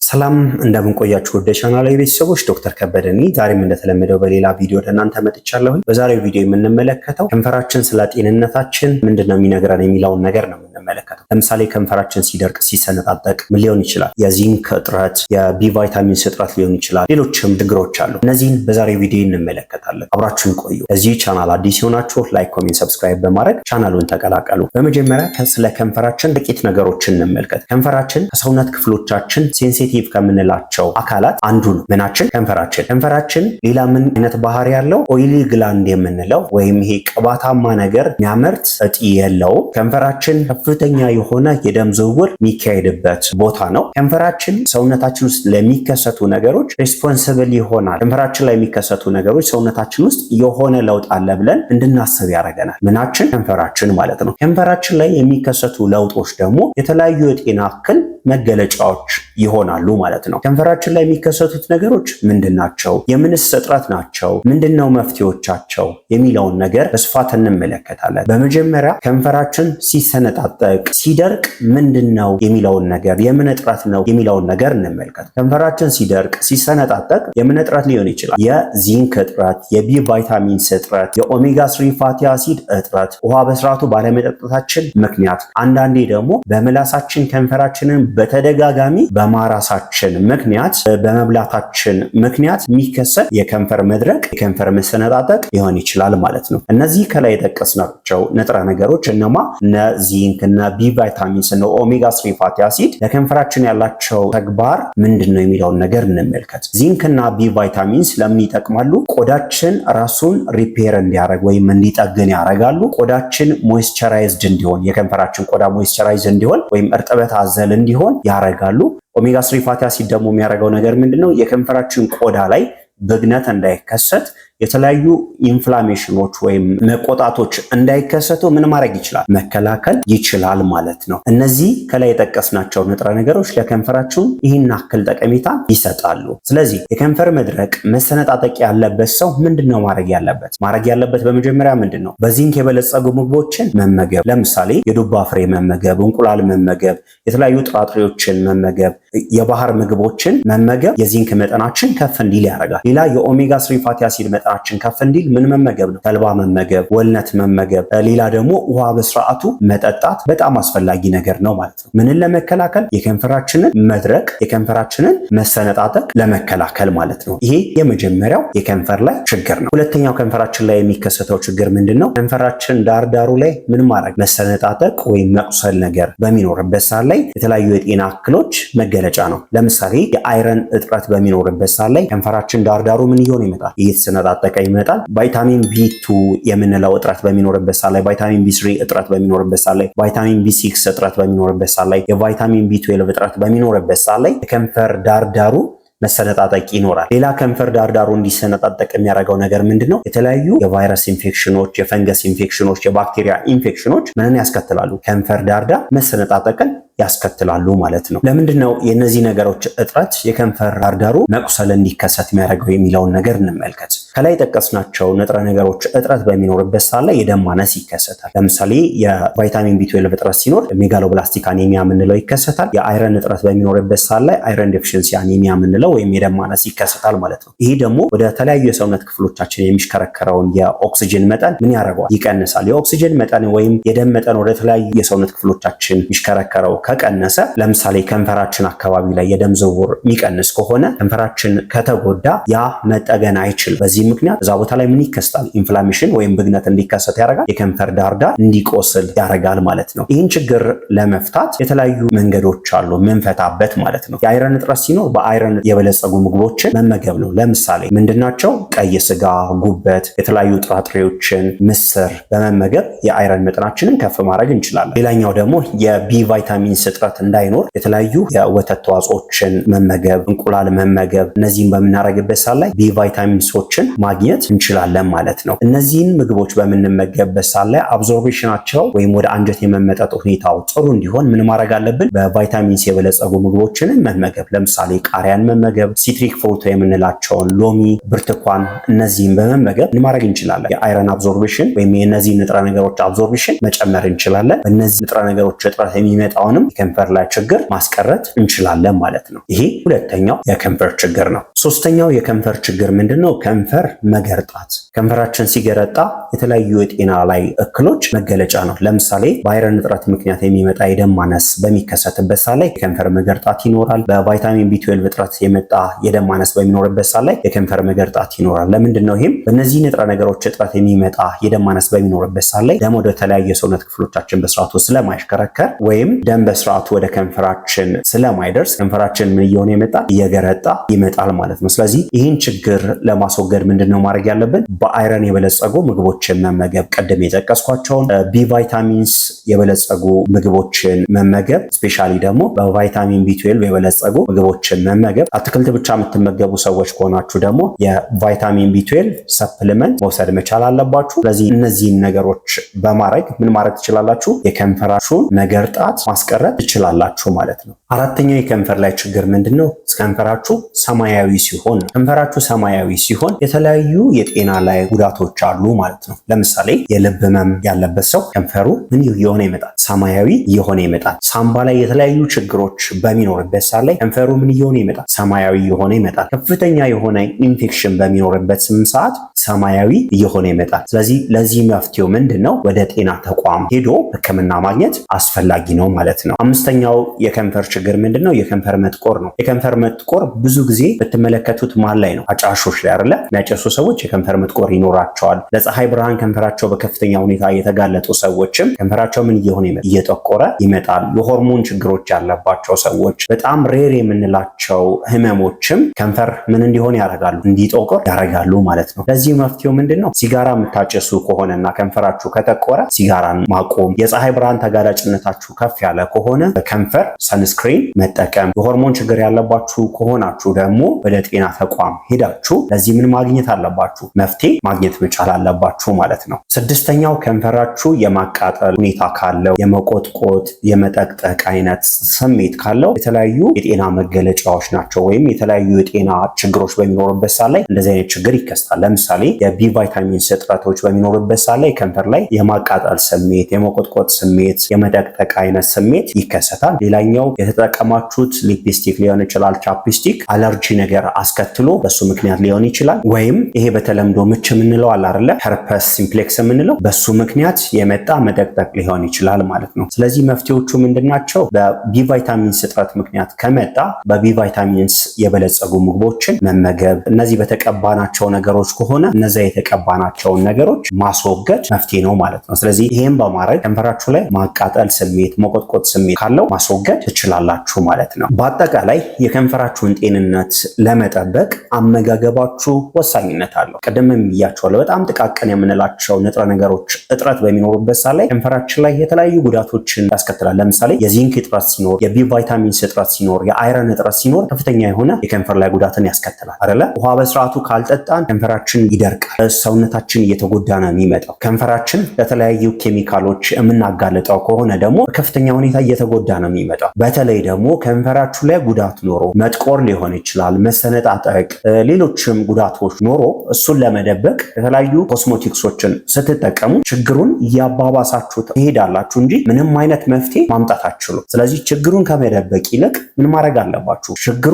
ሰላም እንደምን ቆያችሁ ወደ ቻናሌ ቤተሰቦች ዶክተር ከበደ ነኝ። ዛሬም እንደተለመደው በሌላ ቪዲዮ ለእናንተ መጥቻለሁ። በዛሬው ቪዲዮ የምንመለከተው ከንፈራችን ስለ ጤንነታችን ምንድነው የሚነግረን የሚለውን ነገር ነው የምንመለከተው። ለምሳሌ ከንፈራችን ሲደርቅ ሲሰነጣጠቅ ምን ሊሆን ይችላል? የዚንክ እጥረት፣ የቢ ቫይታሚን እጥረት ሊሆን ይችላል። ሌሎችም ችግሮች አሉ። እነዚህን በዛሬው ቪዲዮ እንመለከታለን። አብራችሁን ቆዩ። ለዚህ ቻናል አዲስ የሆናችሁ ላይክ፣ ኮሜንት፣ ሰብስክራይብ በማድረግ ቻናሉን ተቀላቀሉ። በመጀመሪያ ስለ ከንፈራችን ጥቂት ነገሮችን እንመልከት። ከንፈራችን ከሰውነት ክፍሎቻችን ሴንሲቲቭ ከምንላቸው አካላት አንዱ ነው። ምናችን? ከንፈራችን። ከንፈራችን ሌላ ምን አይነት ባህሪ ያለው? ኦይሊ ግላንድ የምንለው ወይም ይሄ ቅባታማ ነገር የሚያመርት እጢ የለውም። ከንፈራችን ከፍተኛ የሆነ የደም ዝውውር የሚካሄድበት ቦታ ነው። ከንፈራችን ሰውነታችን ውስጥ ለሚከሰቱ ነገሮች ሬስፖንሲብል ይሆናል። ከንፈራችን ላይ የሚከሰቱ ነገሮች ሰውነታችን ውስጥ የሆነ ለውጥ አለ ብለን እንድናስብ ያደርገናል። ምናችን? ከንፈራችን ማለት ነው። ከንፈራችን ላይ የሚከሰቱ ለውጦች ደግሞ የተለያዩ የጤና እክል መገለጫዎች ይሆናሉ ማለት ነው። ከንፈራችን ላይ የሚከሰቱት ነገሮች ምንድናቸው? የምንስ እጥረት ናቸው? ምንድነው መፍትሄዎቻቸው? የሚለውን ነገር በስፋት እንመለከታለን። በመጀመሪያ ከንፈራችን ሲሰነጣጠቅ ሲደርቅ ምንድነው የሚለውን ነገር፣ የምን እጥረት ነው የሚለውን ነገር እንመልከት። ከንፈራችን ሲደርቅ ሲሰነጣጠቅ የምን እጥረት ሊሆን ይችላል? የዚንክ እጥረት፣ የቢ ቫይታሚን እጥረት፣ የኦሜጋ 3 ፋቲ አሲድ እጥረት፣ ውሃ በስርዓቱ ባለመጠጣታችን ምክንያት፣ አንዳንዴ ደግሞ በምላሳችን ከንፈራችንን በተደጋጋሚ በማራሳችን ምክንያት፣ በመብላታችን ምክንያት የሚከሰት የከንፈር መድረቅ፣ የከንፈር መሰነጣጠቅ ሊሆን ይችላል ማለት ነው። እነዚህ ከላይ የጠቀስናቸው ንጥረ ነገሮች እነማ? እነ ዚንክ፣ እነ ቢ ቫይታሚንስ፣ እነ ኦሜጋ 3 ፋቲ አሲድ ለከንፈራችን ያላቸው ተግባር ምንድነው የሚለውን ነገር እንመልከት። ዚንክ እና ቢ ቫይታሚንስ ለምን ይጠቅማሉ? ቆዳችን ራሱን ሪፔር እንዲያደርግ ወይም እንዲጠግን ያደርጋሉ። ቆዳችን ሞይስቸራይዝድ እንዲሆን፣ የከንፈራችን ቆዳ ሞይስቸራይዝ እንዲሆን ወይም እርጥበት አዘል እንዲሆን ያደርጋሉ። ኦሜጋ 3 ፋቲ አሲድ ደግሞ የሚያደርገው ነገር ምንድነው? የከንፈራችን ቆዳ ላይ ብግነት እንዳይከሰት፣ የተለያዩ ኢንፍላሜሽኖች ወይም መቆጣቶች እንዳይከሰቱ ምን ማድረግ ይችላል? መከላከል ይችላል ማለት ነው። እነዚህ ከላይ የጠቀስናቸው ንጥረ ነገሮች ለከንፈራችን ይህን አክል ጠቀሜታ ይሰጣሉ። ስለዚህ የከንፈር መድረቅ መሰነጣጠቅ ያለበት ሰው ምንድነው ማድረግ ያለበት? ማድረግ ያለበት በመጀመሪያ ምንድነው? በዚንክ የበለጸጉ ምግቦችን መመገብ። ለምሳሌ የዱባ ፍሬ መመገብ፣ እንቁላል መመገብ፣ የተለያዩ ጥራጥሬዎችን መመገብ፣ የባህር ምግቦችን መመገብ የዚንክ መጠናችን ከፍ እንዲል ያደርጋል። ሌላ የኦሜጋ 3 ፋቲ አሲድ መጠናችን ከፍ እንዲል ምን መመገብ ነው? ተልባ መመገብ፣ ወልነት መመገብ። ሌላ ደግሞ ውሃ በስርዓቱ መጠጣት በጣም አስፈላጊ ነገር ነው ማለት ነው። ምንን ለመከላከል? የከንፈራችንን መድረቅ፣ የከንፈራችንን መሰነጣጠቅ ለመከላከል ማለት ነው። ይሄ የመጀመሪያው የከንፈር ላይ ችግር ነው። ሁለተኛው ከንፈራችን ላይ የሚከሰተው ችግር ምንድነው? ከንፈራችን ዳርዳሩ ላይ ምን ማድረግ? መሰነጣጠቅ ወይም መቁሰል ነገር በሚኖርበት ሰዓት ላይ የተለያዩ የጤና እክሎች መገለጫ ነው። ለምሳሌ የአይረን እጥረት በሚኖርበት ሰዓት ላይ ከንፈራችን ዳርዳሩ ምን እየሆነ ይመጣል? እየተሰነጣጠቀ ይመጣል። ቫይታሚን ቢ2 የምንለው እጥረት በሚኖርበት ሰዓት ላይ፣ ቫይታሚን ቢ3 እጥረት በሚኖርበት ሰዓት ላይ፣ ቫይታሚን ቢ6 እጥረት በሚኖርበት ሰዓት ላይ፣ የቫይታሚን ቢ12 እጥረት በሚኖርበት ሰዓት ላይ የከንፈር ዳርዳሩ መሰነጣጠቅ ይኖራል። ሌላ ከንፈር ዳርዳሩ እንዲሰነጣጠቅ የሚያደርገው ነገር ምንድነው? የተለያዩ የቫይረስ ኢንፌክሽኖች፣ የፈንገስ ኢንፌክሽኖች፣ የባክቴሪያ ኢንፌክሽኖች ምንን ያስከትላሉ? ከንፈር ዳርዳር መሰነጣጠቅን ያስከትላሉ ማለት ነው። ለምንድነው የነዚህ ነገሮች እጥረት የከንፈር ዳርዳሩ መቁሰል እንዲከሰት የሚያደርገው የሚለውን ነገር እንመልከት። ከላይ የጠቀስናቸው ንጥረ ነገሮች እጥረት በሚኖርበት ሰዓት ላይ የደም ማነስ ይከሰታል። ለምሳሌ የቫይታሚን ቢ12 እጥረት ሲኖር ሜጋሎብላስቲክ አኒሚያ የምንለው ይከሰታል። የአይረን እጥረት በሚኖርበት ሰዓት ላይ አይረን ዴፊሽንሲ አኒሚያ የምንለው ወይም የደም ማነስ ይከሰታል ማለት ነው። ይሄ ደግሞ ወደ ተለያዩ የሰውነት ክፍሎቻችን የሚሽከረከረውን የኦክሲጅን መጠን ምን ያደርገዋል? ይቀንሳል። የኦክሲጅን መጠን ወይም የደም መጠን ወደ ተለያዩ የሰውነት ክፍሎቻችን የሚሽከረከረው ከቀነሰ፣ ለምሳሌ ከንፈራችን አካባቢ ላይ የደም ዝውውር የሚቀንስ ከሆነ ከንፈራችን ከተጎዳ ያ መጠገን አይችልም። በዚህ ምክንያት እዛ ቦታ ላይ ምን ይከሰታል? ኢንፍላሜሽን ወይም ብግነት እንዲከሰት ያደርጋል። የከንፈር ዳርዳር እንዲቆስል ያደርጋል ማለት ነው። ይህን ችግር ለመፍታት የተለያዩ መንገዶች አሉ ምንፈታበት ማለት ነው። የአይረን እጥረት ሲኖር በአይረን የበለጸጉ ምግቦችን መመገብ ነው። ለምሳሌ ምንድናቸው? ቀይ ስጋ፣ ጉበት፣ የተለያዩ ጥራጥሬዎችን፣ ምስር በመመገብ የአይረን መጠናችንን ከፍ ማድረግ እንችላለን። ሌላኛው ደግሞ የቢ ቫይታሚን እጥረት እንዳይኖር የተለያዩ የወተት ተዋጽኦችን መመገብ፣ እንቁላል መመገብ። እነዚህን በምናደርግበት ሰዓት ላይ ቢ ቫይታሚንሶችን ማግኘት እንችላለን ማለት ነው። እነዚህን ምግቦች በምንመገብበት ሰዓት ላይ አብዞርቤሽናቸው ወይም ወደ አንጀት የመመጠጥ ሁኔታው ጥሩ እንዲሆን ምን ማድረግ አለብን? በቫይታሚንስ የበለጸጉ ምግቦችን መመገብ። ለምሳሌ ቃሪያን መመገብ፣ ሲትሪክ ፍሩት የምንላቸውን ሎሚ፣ ብርቱካን፣ እነዚህን በመመገብ ምን ማድረግ እንችላለን? የአይረን አብዞርቤሽን ወይም የእነዚህ ንጥረ ነገሮች አብዞርቤሽን መጨመር እንችላለን። በእነዚህ ንጥረ ነገሮች እጥረት የሚመጣውንም የከንፈር ላይ ችግር ማስቀረት እንችላለን ማለት ነው። ይሄ ሁለተኛው የከንፈር ችግር ነው። ሶስተኛው የከንፈር ችግር ምንድነው? ከንፈር መገርጣት። ከንፈራችን ሲገረጣ የተለያዩ የጤና ላይ እክሎች መገለጫ ነው። ለምሳሌ በአይረን እጥረት ምክንያት የሚመጣ የደም ማነስ በሚከሰትበት ሰዓት ላይ የከንፈር መገርጣት ይኖራል። በቫይታሚን ቢ12 እጥረት የመጣ የደም ማነስ በሚኖርበት ሰዓት ላይ የከንፈር መገርጣት ይኖራል። ለምንድነው? ይህም በእነዚህ ንጥረ ነገሮች እጥረት የሚመጣ የደም ማነስ በሚኖርበት ሰዓት ላይ ደም ወደ ተለያየ ሰውነት ክፍሎቻችን በስርዓቱ ስለማይሽከረከር ወይም ደም በስርዓቱ ወደ ከንፈራችን ስለማይደርስ ከንፈራችን ምን እየሆነ ይመጣል? እየገረጣ ይመጣል ማለት ነው። ስለዚህ ይህን ችግር ለማስወገድ ምንድነው ማድረግ ያለብን? በአይረን የበለጸጉ ምግቦችን መመገብ፣ ቀደም የጠቀስኳቸውን ቢ ቫይታሚንስ የበለጸጉ ምግቦችን መመገብ፣ ስፔሻሊ ደግሞ በቫይታሚን ቢ12 የበለጸጉ ምግቦችን መመገብ። አትክልት ብቻ የምትመገቡ ሰዎች ከሆናችሁ ደግሞ የቫይታሚን ቢ12 ሰፕሊመንት መውሰድ መቻል አለባችሁ። ስለዚህ እነዚህን ነገሮች በማድረግ ምን ማድረግ ትችላላችሁ? የከንፈራችሁን መገርጣት ማስቀረት ትችላላችሁ ማለት ነው። አራተኛው የከንፈር ላይ ችግር ምንድነው? ከንፈራችሁ ሰማያዊ ሲሆን ነው። ከንፈራችሁ ሰማያዊ ሲሆን የተለያዩ የጤና ላይ ጉዳቶች አሉ ማለት ነው። ለምሳሌ የልብ ህመም ያለበት ሰው ከንፈሩ ምን የሆነ ይመጣል? ሰማያዊ የሆነ ይመጣል። ሳምባ ላይ የተለያዩ ችግሮች በሚኖርበት ሰዓት ላይ ከንፈሩ ምን የሆነ ይመጣል? ሰማያዊ የሆነ ይመጣል። ከፍተኛ የሆነ ኢንፌክሽን በሚኖርበት ሰዓት ሰማያዊ እየሆነ ይመጣል። ስለዚህ ለዚህ መፍትሄው ምንድነው? ወደ ጤና ተቋም ሄዶ ሕክምና ማግኘት አስፈላጊ ነው ማለት ነው። አምስተኛው የከንፈር ችግር ምንድነው? የከንፈር መጥቆር ነው። የከንፈር መጥቆር ብዙ ጊዜ ብትመለከቱት ማን ላይ ነው? አጫሾች ላይ አይደለ? የሚያጨሱ ሰዎች የከንፈር መጥቆር ይኖራቸዋል። ለፀሐይ ብርሃን ከንፈራቸው በከፍተኛ ሁኔታ የተጋለጡ ሰዎችም ከንፈራቸው ምን እየሆነ እየጠቆረ ይመጣል። የሆርሞን ችግሮች ያለባቸው ሰዎች፣ በጣም ሬር የምንላቸው ህመሞችም ከንፈር ምን እንዲሆን ያደርጋሉ? እንዲጠቆር ያደርጋሉ ማለት ነው። ለዚህ መፍትሄው ምንድነው? ሲጋራ የምታጨሱ ከሆነና ከንፈራችሁ ከጠቆረ ሲጋራን ማቆም። የፀሐይ ብርሃን ተጋላጭነታችሁ ከፍ ያለ ከሆነ በከንፈር ሰንስክሪን መጠቀም። የሆርሞን ችግር ያለባችሁ ከሆናችሁ ደግሞ ወደ ጤና ተቋም ሄዳችሁ ለዚህ ምን ማግኘት አለባችሁ? መፍትሄ ማግኘት መቻል አለባችሁ ማለት ነው። ስድስተኛው ከንፈራችሁ የማቃጠል ሁኔታ ካለው፣ የመቆጥቆጥ የመጠቅጠቅ አይነት ስሜት ካለው የተለያዩ የጤና መገለጫዎች ናቸው። ወይም የተለያዩ የጤና ችግሮች በሚኖርበት ሰዓት ላይ እንደዚህ አይነት ችግር ይከሰታል። ለምሳሌ የቢ ቫይታሚን እጥረቶች በሚኖርበት ሰዓት ላይ ከንፈር ላይ የማቃጠል ስሜት፣ የመቆጥቆጥ ስሜት፣ የመጠቅጠቅ አይነት ስሜት ይከሰታል። ሌላኛው የተጠቀማችሁት ሊፕስቲክ ሊሆን ይችላል፣ ቻፕስቲክ አለርጂ ነገር አስከትሎ በሱ ምክንያት ሊሆን ይችላል። ወይም ይሄ በተለምዶ ምች የምንለው አለ አይደለ? ሄርፐስ ሲምፕሌክስ የምንለው በሱ ምክንያት የመጣ መጠቅጠቅ ሊሆን ይችላል ማለት ነው። ስለዚህ መፍትሄዎቹ ምንድናቸው? በቢ ቫይታሚንስ እጥረት ምክንያት ከመጣ በቢ ቫይታሚንስ የበለጸጉ ምግቦችን መመገብ፣ እነዚህ በተቀባናቸው ነገሮች ከሆነ እነዚያ የተቀባናቸውን ነገሮች ማስወገድ መፍትሄ ነው ማለት ነው። ስለዚህ ይሄን በማድረግ ከንፈራችሁ ላይ ማቃጠል ስሜት፣ መቆጥቆጥ ስሜት ካለው ማስወገድ ትችላላችሁ ማለት ነው። በአጠቃላይ የከንፈራችሁን ጤንነት ለመጠበቅ አመጋገባችሁ ወሳኝነት አለው። ቅድምም ብያችኋለሁ። በጣም ጥቃቅን የምንላቸው ንጥረ ነገሮች እጥረት በሚኖሩበት ሰዓት ላይ ከንፈራችን ላይ የተለያዩ ጉዳቶችን ያስከትላል። ለምሳሌ የዚንክ እጥረት ሲኖር፣ የቢ ቫይታሚንስ እጥረት ሲኖር፣ የአይረን እጥረት ሲኖር ከፍተኛ የሆነ የከንፈር ላይ ጉዳትን ያስከትላል አይደለ? ውሃ በስርዓቱ ካልጠጣን ከንፈራችን ይደርቃል። ሰውነታችን እየተጎዳ ነው የሚመጣው። ከንፈራችን ለተለያዩ ኬሚካሎች የምናጋልጠው ከሆነ ደግሞ በከፍተኛ ሁኔታ እየተጎዳ ነው የሚመጣው። በተለይ ደግሞ ከንፈራችሁ ላይ ጉዳት ኖሮ መጥቆር ሊሆን ይችላል፣ መሰነጣጠቅ፣ ሌሎችም ጉዳቶች ኖሮ እሱን ለመደበቅ የተለያዩ ኮስሞቲክሶችን ስትጠቀሙ ችግሩን እያባባሳችሁ ትሄዳላችሁ እንጂ ምንም አይነት መፍትሄ ማምጣት አትችሉም። ስለዚህ ችግሩን ከመደበቅ ይልቅ ምን ማድረግ አለባችሁ? ችግሩ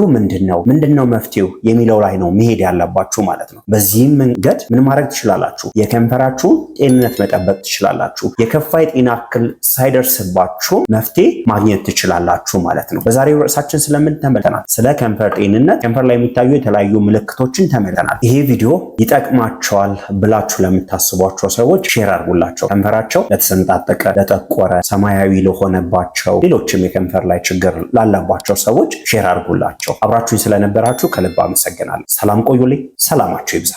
ምንድነው መፍትሄው የሚለው ላይ ነው መሄድ ያለባችሁ ማለት ነው። በዚህም መንገድ ምን ማድረግ ትችላላችሁ? የከንፈራችሁን ጤንነት መጠበቅ ትችላላችሁ። የከፋ የጤና እክል ሳይደርስባችሁ መፍትሄ ማግኘት ትችላላችሁ ማለት ነው። በዛሬው ርዕሳችን ስለምን ተመልክተናል? ስለ ከንፈር ጤንነት፣ ከንፈር ላይ የሚታዩ የተለያዩ ምልክቶችን ተመልክተናል። ይሄ ቪዲዮ ይጠቅማቸዋል ብላችሁ ለምታስቧቸው ሰዎች ሼር አድርጉላቸው። ከንፈራቸው ለተሰነጣጠቀ፣ ለጠቆረ፣ ሰማያዊ ለሆነባቸው፣ ሌሎችም የከንፈር ላይ ችግር ላለባቸው ሰዎች ሼር አድርጉላቸው። አብራችሁኝ ስለነበራችሁ ከልብ አመሰግናለሁ። ሰላም ቆዩልኝ። ሰላማችሁ ይብዛ።